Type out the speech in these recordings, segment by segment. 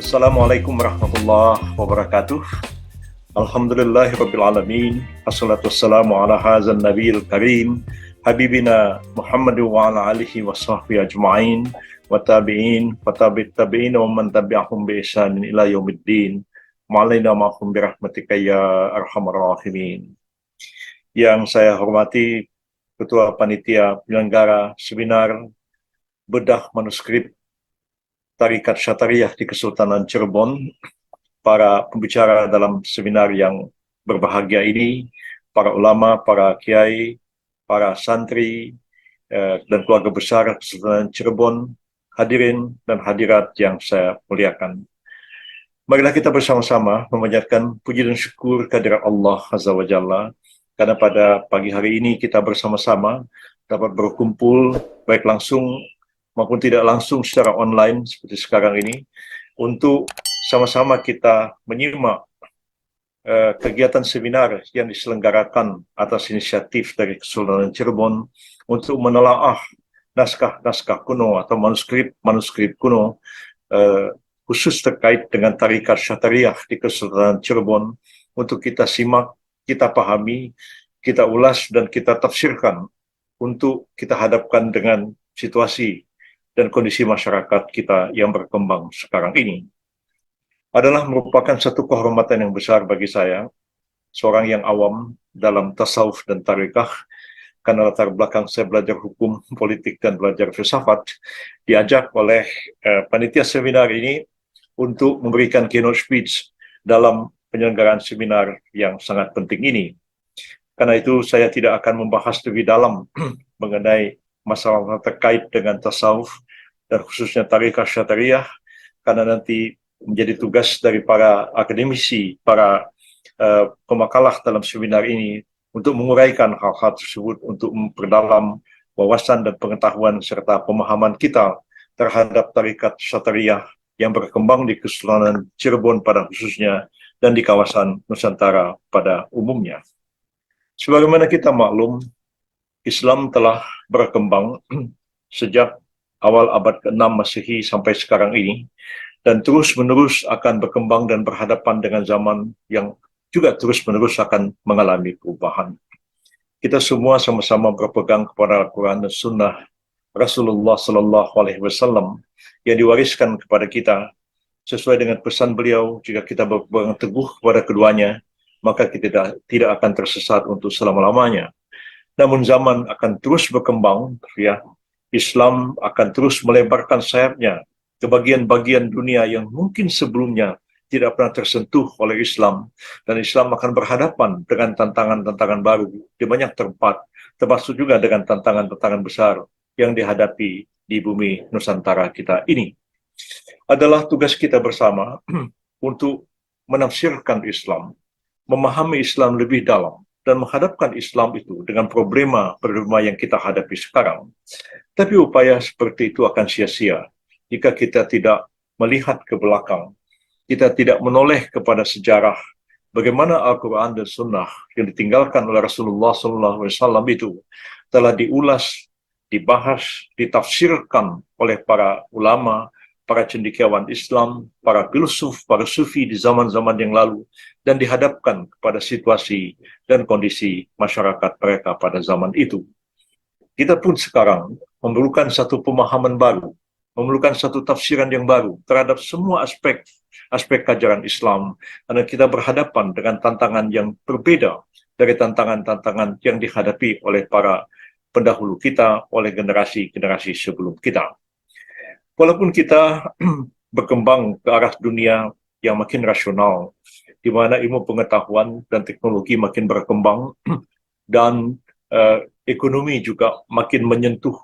Assalamualaikum warahmatullahi wabarakatuh. Alhamdulillahirabbil alamin. Wassalatu wassalamu ala hadzal nabiyil karim habibina Muhammad wa ala alihi washabbihi ajmain wa tabi'in wa tabi'it tabi'in wa man tabi'ahum bi ihsanin ila yaumiddin. Ma'alaina ma'hum bi rahmatika ya arhamar rahimin. Yang saya hormati Ketua Panitia Penyelenggara Seminar Bedah Manuskrip Tarikat Syatariah di Kesultanan Cirebon, para pembicara dalam seminar yang berbahagia ini, para ulama, para kiai, para santri, dan keluarga besar Kesultanan Cirebon, hadirin dan hadirat yang saya muliakan. Marilah kita bersama-sama memanjatkan puji dan syukur kehadirat Allah Azza wa Jalla, karena pada pagi hari ini kita bersama-sama dapat berkumpul, baik langsung maupun tidak langsung secara online seperti sekarang ini, untuk sama-sama kita menyimak kegiatan seminar yang diselenggarakan atas inisiatif dari Kesultanan Cirebon untuk menelaah naskah-naskah kuno atau manuskrip kuno khusus terkait dengan tarikat syatariah di Kesultanan Cirebon, untuk kita simak, kita pahami, kita ulas, dan kita tafsirkan untuk kita hadapkan dengan situasi dan kondisi masyarakat kita yang berkembang sekarang ini. Adalah merupakan satu kehormatan yang besar bagi saya, seorang yang awam dalam tasawuf dan tarikah, karena latar belakang saya belajar hukum, politik, dan belajar filsafat, diajak oleh panitia seminar ini untuk memberikan keynote speech dalam penyelenggaraan seminar yang sangat penting ini. Karena itu saya tidak akan membahas lebih dalam mengenai masalah terkait dengan tasawuf dan khususnya tarikat syatariah, karena nanti menjadi tugas dari para akademisi, para pemakalah dalam seminar ini untuk menguraikan hal-hal tersebut, untuk memperdalam wawasan dan pengetahuan serta pemahaman kita terhadap tarikat syatariah yang berkembang di Kesultanan Cirebon pada khususnya dan di kawasan Nusantara pada umumnya. Sebagaimana kita maklum, Islam telah berkembang sejak awal abad ke-6 Masehi sampai sekarang ini, dan terus-menerus akan berkembang dan berhadapan dengan zaman yang juga terus-menerus akan mengalami perubahan. Kita semua sama-sama berpegang kepada Al-Quran dan Sunnah Rasulullah Sallallahu Alaihi Wasallam yang diwariskan kepada kita sesuai dengan pesan beliau. Jika kita berpegang teguh kepada keduanya, maka kita tidak akan tersesat untuk selama-lamanya. Namun zaman akan terus berkembang, ya. Islam akan terus melebarkan sayapnya ke bagian-bagian dunia yang mungkin sebelumnya tidak pernah tersentuh oleh Islam, dan Islam akan berhadapan dengan tantangan-tantangan baru di banyak tempat, termasuk juga dengan tantangan-tantangan besar yang dihadapi di bumi Nusantara kita ini. Adalah tugas kita bersama untuk menafsirkan Islam, memahami Islam lebih dalam, dan menghadapkan Islam itu dengan problema yang kita hadapi sekarang. Tapi upaya seperti itu akan sia-sia jika kita tidak melihat ke belakang, kita tidak menoleh kepada sejarah bagaimana Al-Quran dan Sunnah yang ditinggalkan oleh Rasulullah SAW itu telah diulas, dibahas, ditafsirkan oleh para ulama, para cendekiawan Islam, para filsuf, para sufi di zaman-zaman yang lalu, dan dihadapkan kepada situasi dan kondisi masyarakat mereka pada zaman itu. Kita pun sekarang memerlukan satu pemahaman baru, memerlukan satu tafsiran yang baru terhadap semua aspek ajaran Islam, karena kita berhadapan dengan tantangan yang berbeda dari tantangan-tantangan yang dihadapi oleh para pendahulu kita, oleh generasi-generasi sebelum kita. Walaupun kita berkembang ke arah dunia yang makin rasional, di mana ilmu pengetahuan dan teknologi makin berkembang, dan ekonomi juga makin menyentuh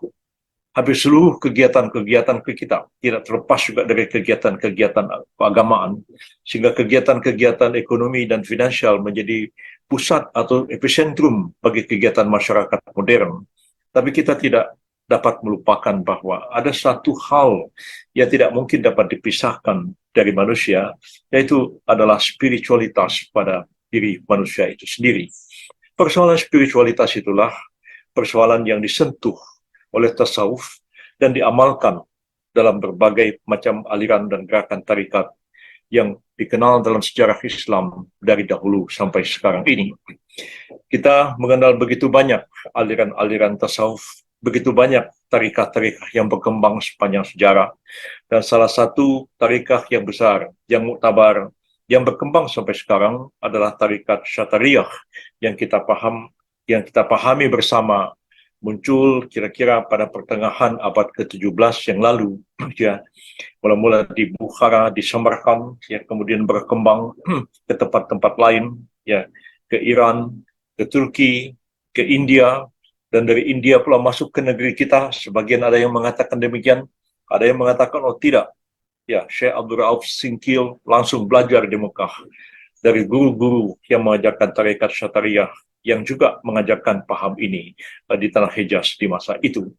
hampir seluruh kegiatan-kegiatan kita, tidak terlepas juga dari kegiatan-kegiatan keagamaan, sehingga kegiatan-kegiatan ekonomi dan finansial menjadi pusat atau epicentrum bagi kegiatan masyarakat modern. Tapi kita tidak dapat melupakan bahwa ada satu hal yang tidak mungkin dapat dipisahkan dari manusia, yaitu adalah spiritualitas pada diri manusia itu sendiri. Persoalan spiritualitas itulah persoalan yang disentuh oleh tasawuf dan diamalkan dalam berbagai macam aliran dan gerakan tarikat yang dikenal dalam sejarah Islam dari dahulu sampai sekarang ini. Kita mengenal begitu banyak aliran-aliran tasawuf, begitu banyak tarikah-tarikah yang berkembang sepanjang sejarah, dan salah satu tarikah yang besar, yang muktabar, yang berkembang sampai sekarang adalah tarikat Syatariyah yang kita pahami bersama, muncul kira-kira pada pertengahan abad ke-17 yang lalu, ya, mula-mula di Bukhara, di Samarkand, ya, kemudian berkembang ke tempat-tempat lain, ya, ke Iran, ke Turki, ke India, dan dari India pula masuk ke negeri kita. Sebagian ada yang mengatakan demikian, ada yang mengatakan oh tidak, ya, Syekh Abdul Rauf Singkil langsung belajar di Mekah dari guru-guru yang mengajarkan tarekat Syatariyah yang juga mengajarkan paham ini di tanah Hijaz di masa itu.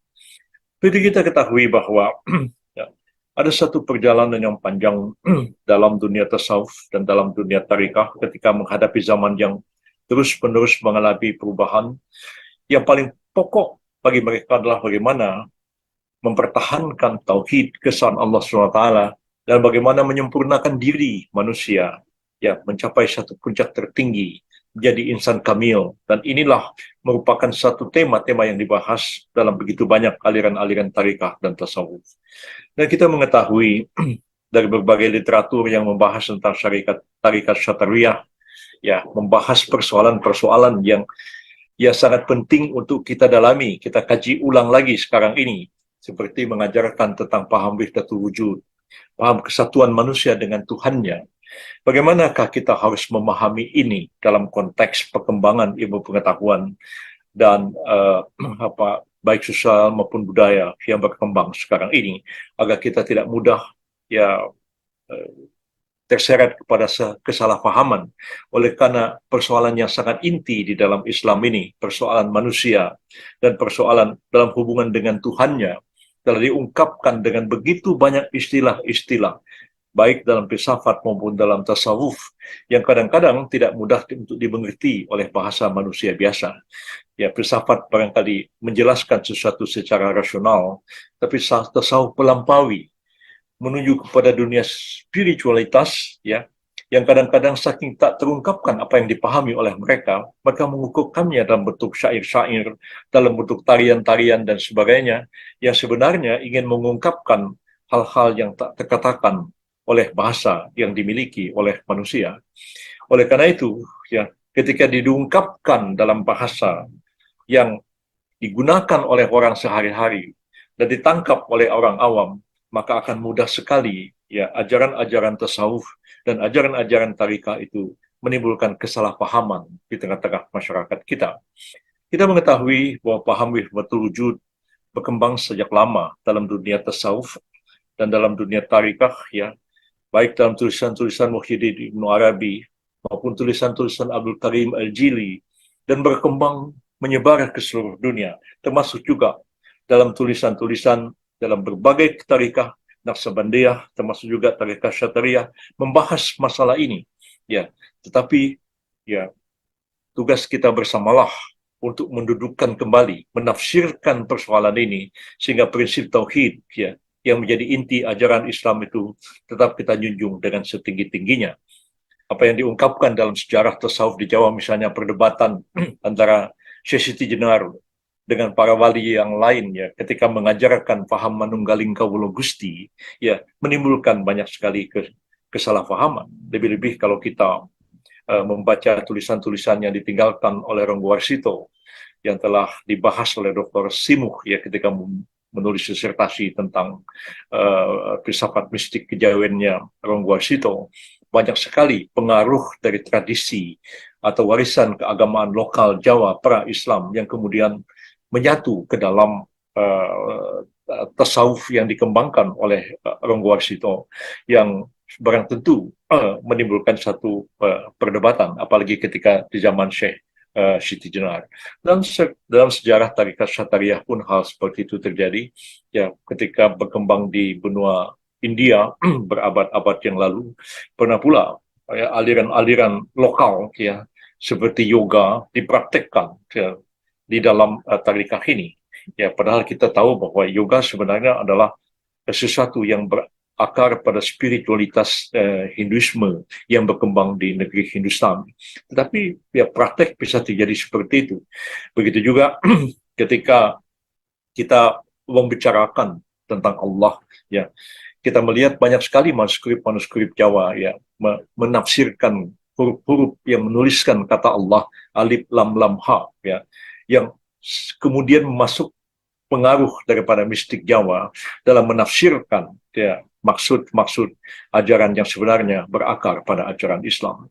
Jadi kita ketahui bahwa ya, ada satu perjalanan yang panjang dalam dunia tasawuf dan dalam dunia tarikah ketika menghadapi zaman yang terus-menerus mengalami perubahan. Yang paling pokok bagi mereka adalah bagaimana mempertahankan tauhid kesan Allah SWT dan bagaimana menyempurnakan diri manusia, ya, mencapai satu puncak tertinggi, menjadi insan kamil. Dan inilah merupakan satu tema-tema yang dibahas dalam begitu banyak aliran-aliran tarikah dan tasawuf. Dan kita mengetahui dari berbagai literatur yang membahas tentang tarikat Syatariyah, ya, membahas persoalan-persoalan yang ya sangat penting untuk kita dalami, kita kaji ulang lagi sekarang ini, seperti mengajarkan tentang paham wahdatul wujud, paham kesatuan manusia dengan Tuhannya. Bagaimanakah kita harus memahami ini dalam konteks perkembangan ilmu pengetahuan dan baik sosial maupun budaya yang berkembang sekarang ini, agar kita tidak mudah ya terseret kepada kesalahpahaman. Oleh karena persoalan yang sangat inti di dalam Islam ini, persoalan manusia dan persoalan dalam hubungan dengan Tuhannya, telah diungkapkan dengan begitu banyak istilah-istilah, baik dalam filsafat maupun dalam tasawuf, yang kadang-kadang tidak mudah untuk dimengerti oleh bahasa manusia biasa. Ya, filsafat barangkali menjelaskan sesuatu secara rasional, tapi tasawuf melampaui menuju kepada dunia spiritualitas, ya, yang kadang-kadang saking tak terungkapkan apa yang dipahami oleh mereka, mereka mengungkapkannya dalam bentuk syair-syair, dalam bentuk tarian-tarian dan sebagainya, yang sebenarnya ingin mengungkapkan hal-hal yang tak terkatakan oleh bahasa yang dimiliki oleh manusia. Oleh karena itu, ya, ketika diungkapkan dalam bahasa yang digunakan oleh orang sehari-hari dan ditangkap oleh orang awam, maka akan mudah sekali ya ajaran-ajaran tasawuf dan ajaran-ajaran tarikah itu menimbulkan kesalahpahaman di tengah-tengah masyarakat kita. Kita mengetahui bahwa paham wahdatul wujud berkembang sejak lama dalam dunia tasawuf dan dalam dunia tarikah, ya, baik dalam tulisan-tulisan Muhyiddin Ibnu Arabi maupun tulisan-tulisan Abdul Karim Al-Jili, dan berkembang menyebar ke seluruh dunia, termasuk juga dalam tulisan-tulisan dalam berbagai tarikah Naqsabandiyah, termasuk juga tarikah Syatariyah, membahas masalah ini. Ya, tetapi ya tugas kita bersamalah untuk mendudukkan kembali, menafsirkan persoalan ini sehingga prinsip tauhid, ya, yang menjadi inti ajaran Islam itu tetap kita junjung dengan setinggi-tingginya. Apa yang diungkapkan dalam sejarah tasawuf di Jawa, misalnya perdebatan antara Syekh Siti Jenar dengan para wali yang lain, ya, ketika mengajarkan paham manunggaling kawula Gusti, ya, menimbulkan banyak sekali kesalahpahaman. Lebih-lebih kalau kita membaca tulisan-tulisan yang ditinggalkan oleh Ronggo Warsito yang telah dibahas oleh Dr. Simuh, ya, ketika menulis disertasi tentang filsafat mistik kejawennya Ronggo Warsito. Banyak sekali pengaruh dari tradisi atau warisan keagamaan lokal Jawa pra-Islam yang kemudian menyatu ke dalam tasawuf yang dikembangkan oleh Ronggo Warsito, yang barang tentu menimbulkan satu perdebatan, apalagi ketika di zaman Syekh Siti Jenar. Dan dalam sejarah tarikat Syatariyah pun hal seperti itu terjadi, ya, ketika berkembang di benua India berabad-abad yang lalu. Pernah pula ya, aliran-aliran lokal, ya, seperti yoga dipraktekkan, ya, di dalam tarikah ini. Ya, padahal kita tahu bahwa yoga sebenarnya adalah sesuatu yang akar pada spiritualitas Hinduisme yang berkembang di negeri Hindustan. Tetapi ya praktek bisa terjadi seperti itu. Begitu juga ketika kita membicarakan tentang Allah, ya kita melihat banyak sekali manuskrip Jawa ya menafsirkan huruf-huruf yang menuliskan kata Allah alif lam lam ha ya yang kemudian masuk pengaruh daripada mistik Jawa dalam menafsirkan ya maksud-maksud ajaran yang sebenarnya berakar pada ajaran Islam.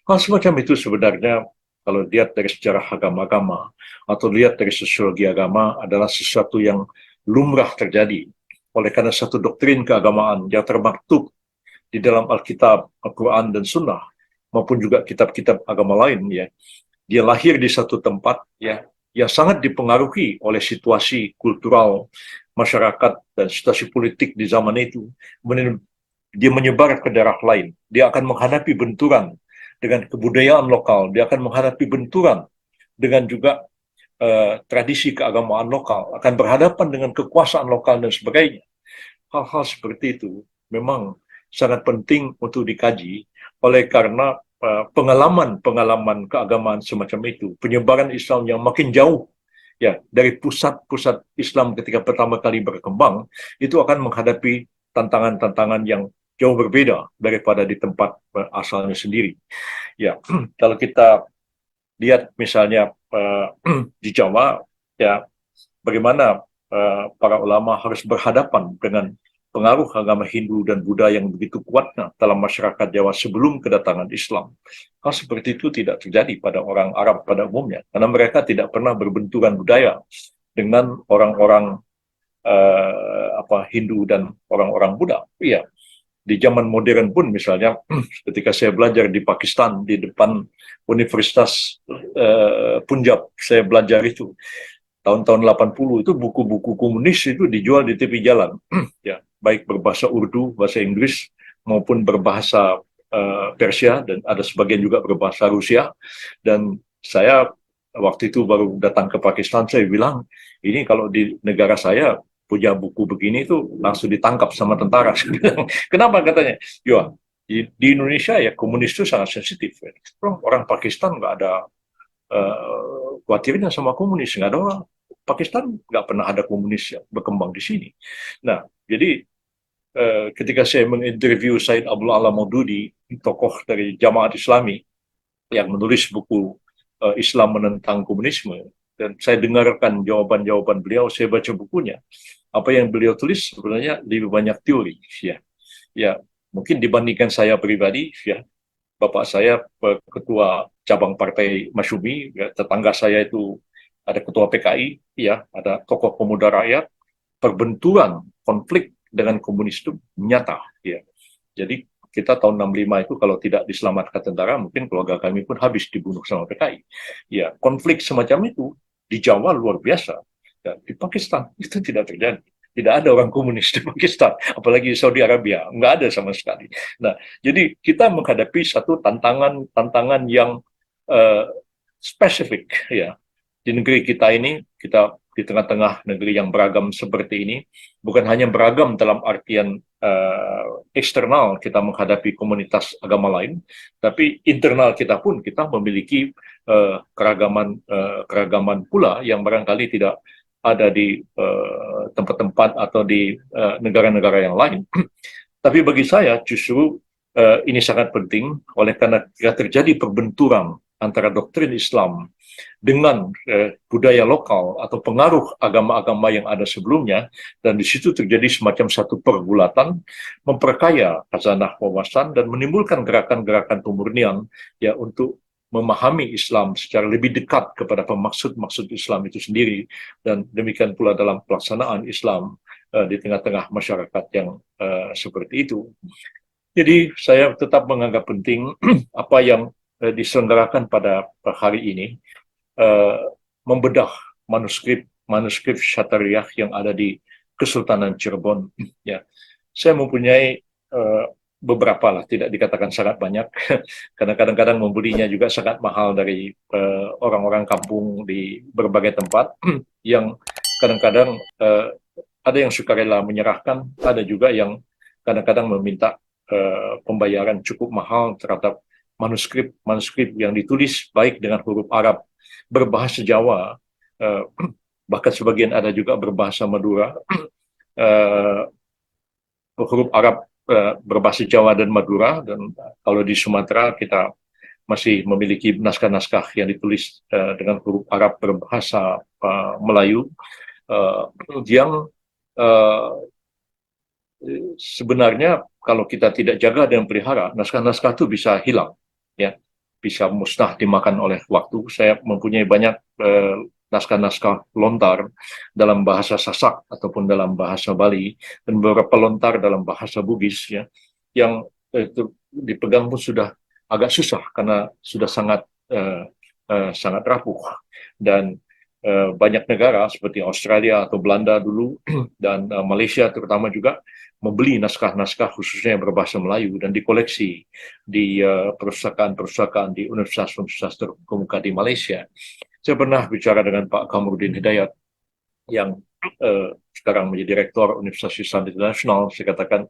Hal semacam itu sebenarnya kalau lihat dari sejarah agama-agama atau lihat dari sosiologi agama adalah sesuatu yang lumrah terjadi. Oleh karena satu doktrin keagamaan yang termaktub di dalam Alkitab, Al-Quran, dan Sunnah, maupun juga kitab-kitab agama lain, ya, dia lahir di satu tempat ya yang sangat dipengaruhi oleh situasi kultural masyarakat dan situasi politik di zaman itu. Kemudian dia menyebar ke daerah lain. Dia akan menghadapi benturan dengan kebudayaan lokal. Dia akan menghadapi benturan dengan juga tradisi keagamaan lokal. Akan berhadapan dengan kekuasaan lokal dan sebagainya. Hal-hal seperti itu memang sangat penting untuk dikaji oleh karena pengalaman-pengalaman keagamaan semacam itu, penyebaran Islam yang makin jauh ya dari pusat-pusat Islam ketika pertama kali berkembang, itu akan menghadapi tantangan-tantangan yang jauh berbeda daripada di tempat asalnya sendiri. Ya, kalau kita lihat misalnya di Jawa, ya bagaimana para ulama harus berhadapan dengan pengaruh agama Hindu dan Buddha yang begitu kuatnya dalam masyarakat Jawa sebelum kedatangan Islam. Hal seperti itu tidak terjadi pada orang Arab pada umumnya, karena mereka tidak pernah berbenturan budaya dengan orang-orang Hindu dan orang-orang Buddha. Iya, di zaman modern pun misalnya ketika saya belajar di Pakistan di depan Universitas Punjab, saya belajar itu tahun-tahun 80 itu buku-buku komunis itu dijual di tepi jalan ya, baik berbahasa Urdu, bahasa Inggris maupun berbahasa Persia, dan ada sebagian juga berbahasa Rusia. Dan saya waktu itu baru datang ke Pakistan, saya bilang ini kalau di negara saya punya buku begini itu langsung ditangkap sama tentara. Kenapa katanya? Ya di Indonesia ya komunis itu sangat sensitif. Orang Pakistan nggak ada khawatirnya sama komunis, nggak ada orang Pakistan nggak pernah ada komunis yang berkembang di sini. Nah, jadi ketika saya menginterview Said Abdul Alam Maududi, tokoh dari Jamaat Islami yang menulis buku Islam Menentang Komunisme, dan saya dengarkan jawaban-jawaban beliau, saya baca bukunya. Apa yang beliau tulis sebenarnya lebih banyak teori, ya. Ya, mungkin dibandingkan saya pribadi, ya, bapak saya ketua cabang partai Masyumi, ya, tetangga saya itu ada ketua PKI, ya, ada tokoh pemuda rakyat, perbenturan konflik dengan komunis itu nyata, ya. Jadi kita tahun 65 itu kalau tidak diselamatkan tentara, mungkin keluarga kami pun habis dibunuh sama PKI. Ya, konflik semacam itu di Jawa luar biasa. Ya, di Pakistan itu tidak terjadi. Tidak ada orang komunis di Pakistan, apalagi Saudi Arabia, nggak ada sama sekali. Nah, jadi kita menghadapi satu tantangan yang uh, spesifik, ya, di negeri kita ini. Kita di tengah-tengah negeri yang beragam seperti ini, bukan hanya beragam dalam artian eksternal kita menghadapi komunitas agama lain, tapi internal kita pun kita memiliki keragaman pula yang barangkali tidak ada di tempat-tempat atau di negara-negara yang lain. Tapi bagi saya justru ini sangat penting oleh karena terjadi perbenturan antara doktrin Islam dengan budaya lokal atau pengaruh agama-agama yang ada sebelumnya, dan di situ terjadi semacam satu pergulatan memperkaya khazanah wawasan dan menimbulkan gerakan-gerakan pemurnian ya untuk memahami Islam secara lebih dekat kepada pemaksud-maksud Islam itu sendiri, dan demikian pula dalam pelaksanaan Islam di tengah-tengah masyarakat yang seperti itu. Jadi saya tetap menganggap penting apa yang diselenggarakan pada hari ini, membedah manuskrip Syatariah yang ada di Kesultanan Cirebon. Ya, saya mempunyai beberapa lah, tidak dikatakan sangat banyak, karena kadang-kadang membelinya juga sangat mahal dari orang-orang kampung di berbagai tempat yang kadang-kadang ada yang sukarela menyerahkan, ada juga yang kadang-kadang meminta pembayaran cukup mahal terhadap manuskrip yang ditulis baik dengan huruf Arab berbahasa Jawa, uh, bahkan sebagian ada juga berbahasa Madura, uh, huruf Arab berbahasa Jawa dan Madura, dan kalau di Sumatera kita masih memiliki naskah-naskah yang ditulis dengan huruf Arab berbahasa Melayu, uh, yang uh, sebenarnya kalau kita tidak jaga dan pelihara, naskah-naskah itu bisa hilang, ya, bisa musnah dimakan oleh waktu. Saya mempunyai banyak naskah-naskah lontar dalam bahasa Sasak ataupun dalam bahasa Bali, dan beberapa lontar dalam bahasa Bugis, ya, yang itu dipegang pun sudah agak susah karena sudah sangat rapuh. Dan banyak negara seperti Australia atau Belanda dulu dan Malaysia terutama juga membeli naskah-naskah khususnya yang berbahasa Melayu dan dikoleksi di perpustakaan-perpustakaan di universitas-universitas terkemuka di Malaysia. Saya pernah bicara dengan Pak Kamarudin Hidayat yang sekarang menjadi Rektor Universitas Islam Internasional. Saya katakan,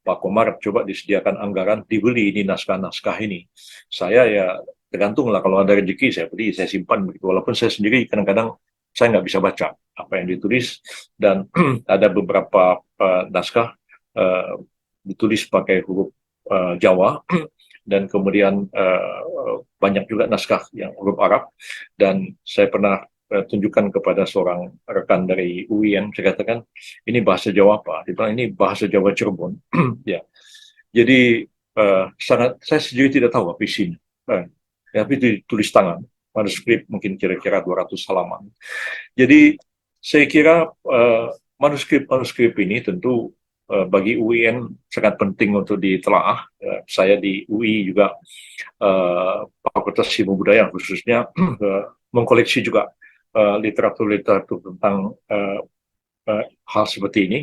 Pak Komar, coba disediakan anggaran, dibeli ini naskah-naskah ini. Saya ya tergantung lah, kalau ada rezeki saya beli, saya simpan begitu. Walaupun saya sendiri kadang-kadang saya nggak bisa baca apa yang ditulis, dan ada beberapa naskah ditulis pakai huruf Jawa, dan kemudian banyak juga naskah yang huruf Arab. Dan saya pernah tunjukkan kepada seorang rekan dari UIN, saya katakan, ini bahasa Jawa apa? Dia bilang, ini bahasa Jawa Cirebon. Ya, jadi saya sendiri tidak tahu apa isinya. Tapi itu ditulis tangan, manuskrip mungkin kira-kira 200 halaman. Jadi saya kira manuskrip-manuskrip ini tentu bagi UIN sangat penting untuk ditelaah. Saya di UI juga Fakultas Ilmu Budaya khususnya mengkoleksi juga literatur-literatur tentang hal seperti ini.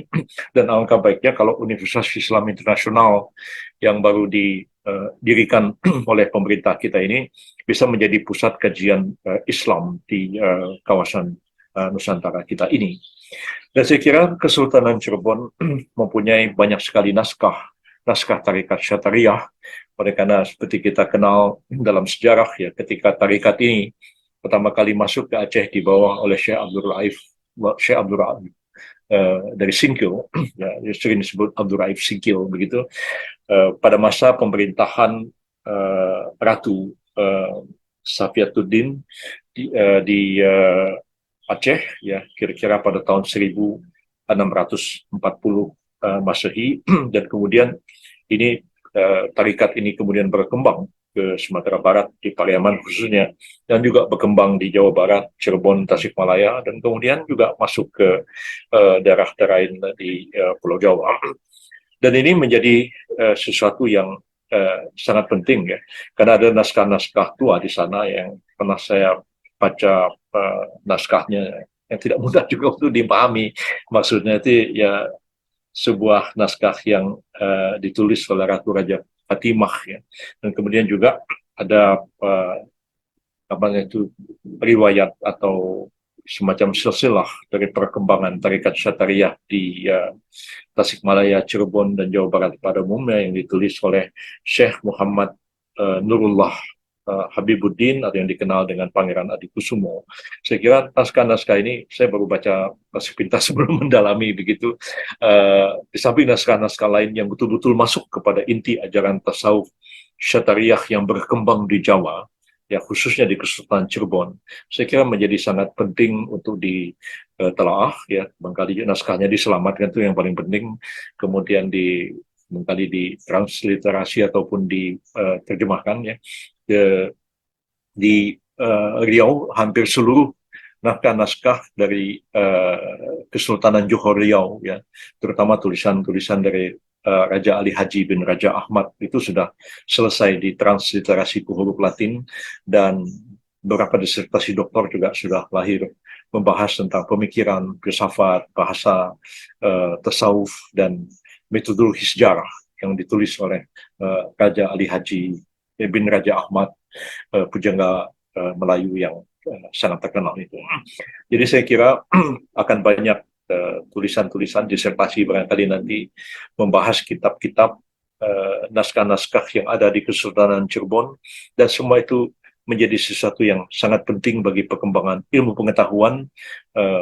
Dan alangkah baiknya kalau Universitas Islam Internasional yang baru didirikan oleh pemerintah kita ini bisa menjadi pusat kajian Islam di kawasan Nusantara kita ini. Dan saya kira Kesultanan Cirebon mempunyai banyak sekali naskah tarikat Syatariah. Oleh karena seperti kita kenal dalam sejarah, ya, ketika tarikat ini pertama kali masuk ke Aceh di bawah oleh Syekh Abdul Raif dari Singkil, ya, sering disebut Abdul Raif Singkil begitu. Pada masa pemerintahan Ratu Safiatuddin di Aceh, ya, kira-kira pada tahun 1640 Masehi, dan kemudian ini tarikat ini kemudian berkembang ke Sumatera Barat, di Pariaman khususnya, dan juga berkembang di Jawa Barat, Cirebon, Tasikmalaya, dan kemudian juga masuk ke daerah-daerah lain di Pulau Jawa. Dan ini menjadi sesuatu yang sangat penting, ya, karena ada naskah-naskah tua di sana yang pernah saya baca naskahnya, yang tidak mudah juga untuk dipahami. Maksudnya itu ya sebuah naskah yang ditulis oleh Ratu Raja Fatimah, ya. Dan kemudian juga ada itu riwayat atau semacam silsilah dari perkembangan tarikat Syatariah di Tasikmalaya, Cirebon, dan Jawa Barat pada umumnya, yang ditulis oleh Syekh Muhammad Nurullah Habibuddin, atau yang dikenal dengan Pangeran Adikusumo. Saya kira naskah-naskah ini saya baru baca sepintas sebelum mendalami begitu. Di samping naskah-naskah lain yang betul-betul masuk kepada inti ajaran tasawuf Syatariah yang berkembang di Jawa, ya, khususnya di Kesultanan Cirebon, saya kira menjadi sangat penting untuk ditelaah, ya. Barangkali naskahnya diselamatkan, itu yang paling penting. Kemudian barangkali ditransliterasi ataupun diterjemahkan, ya. Di Riau hampir seluruh naskah-naskah dari Kesultanan Johor Riau, ya, terutama tulisan-tulisan dari Raja Ali Haji bin Raja Ahmad, itu sudah selesai ditransliterasi ke huruf Latin, dan beberapa disertasi doktor juga sudah lahir membahas tentang pemikiran, filsafat, bahasa, tasawuf, dan metodologi sejarah yang ditulis oleh Raja Ali Haji bin Raja Ahmad, pujangga Melayu yang sangat terkenal itu. Jadi saya kira akan banyak tulisan-tulisan disertasi barangkali nanti membahas kitab-kitab naskah-naskah yang ada di Kesultanan Cirebon, dan semua itu menjadi sesuatu yang sangat penting bagi perkembangan ilmu pengetahuan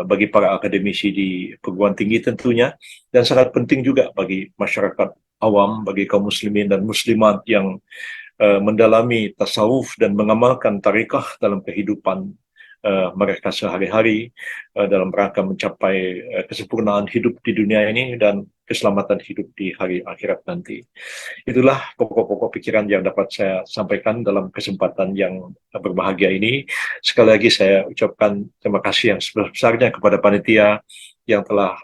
bagi para akademisi di perguruan tinggi tentunya, dan sangat penting juga bagi masyarakat awam, bagi kaum muslimin dan muslimat yang mendalami tasawuf dan mengamalkan tarikah dalam kehidupan mereka sehari-hari dalam rangka mencapai kesempurnaan hidup di dunia ini dan keselamatan hidup di hari akhirat nanti. Itulah pokok-pokok pikiran yang dapat saya sampaikan dalam kesempatan yang berbahagia ini. Sekali lagi saya ucapkan terima kasih yang sebesar-besarnya kepada panitia yang telah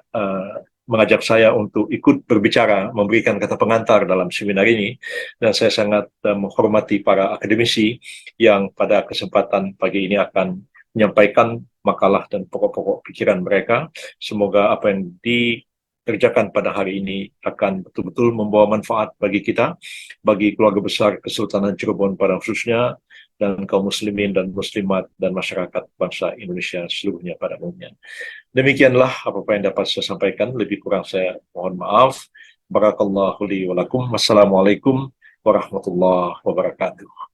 mengajak saya untuk ikut berbicara, memberikan kata pengantar dalam seminar ini, dan saya sangat menghormati para akademisi yang pada kesempatan pagi ini akan menyampaikan makalah dan pokok-pokok pikiran mereka. Semoga apa yang dikerjakan pada hari ini akan betul-betul membawa manfaat bagi kita, bagi keluarga besar Kesultanan Cirebon pada khususnya, dan kaum muslimin dan muslimat dan masyarakat bangsa Indonesia seluruhnya pada umumnya. Demikianlah apa yang dapat saya sampaikan. Lebih kurang saya mohon maaf. Barakallahu li wa lakum. Wassalamualaikum warahmatullahi wabarakatuh.